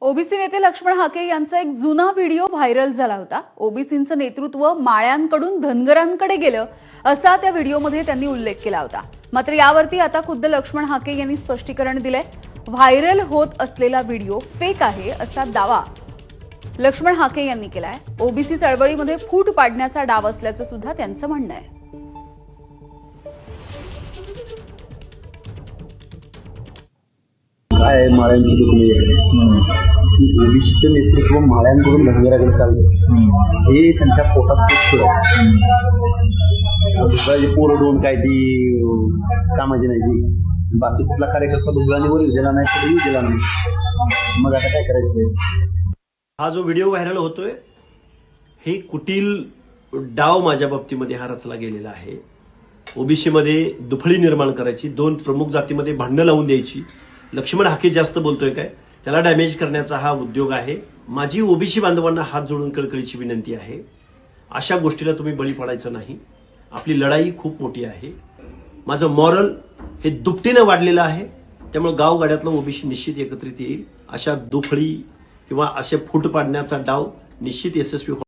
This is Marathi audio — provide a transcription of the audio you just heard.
ओबीसी नेते लक्ष्मण हाके यांचा एक जुना व्हिडिओ व्हायरल झाला होता। ओबीसींचं नेतृत्व माळ्यांकडून धनगरांकडे गेलं असा त्या व्हिडिओमध्ये त्यांनी उल्लेख केला होता। मात्र यावरती आता खुद्द लक्ष्मण हाके यांनी स्पष्टीकरण दिलंय। व्हायरल होत असलेला व्हिडिओ फेक आहे असा दावा लक्ष्मण हाके यांनी केलाय। ओबीसी चळवळीमध्ये फूट पाडण्याचा डाव असल्याचं सुद्धा त्यांचं म्हणणं आहे। काय माळ्यांची दुखणी आहे, ओबीसीचं नेतृत्व माळ्यांकडून धनगराकडे चाललं, हे त्यांच्या पोटात दुसऱ्याची पोरं दोन काय ती कामाची नाही ती, बाकी कुठला कार्यकर्ता दुसऱ्यावर गेला नाही तरी गेला नाही, मग आता काय करायचं। हा जो व्हिडिओ व्हायरल होतोय हे कुटील डाव माझ्या बाबतीमध्ये हा रचला गेलेला आहे। ओबीसी मध्ये दुफळी निर्माण करायची, दोन प्रमुख जातीमध्ये भांडणं लावून द्यायची। लक्ष्मण हाके जास्त बोलतोय काय, त्याला डॅमेज करण्याचा हा उद्योग आहे। माझी ओबीसी बांधवांना हात जोडून कळकळीची विनंती आहे, अशा गोष्टीला तुम्ही बळी पडायचं नाही। आपली लढाई खूप मोठी आहे। माझं मॉरल हे दुपटीनं वाढलेलं आहे, त्यामुळे गावगाड्यातलं ओबीसी निश्चित एकत्रित येईल। अशा दुफळी किंवा असे फूट पाडण्याचा डाव निश्चित यशस्वी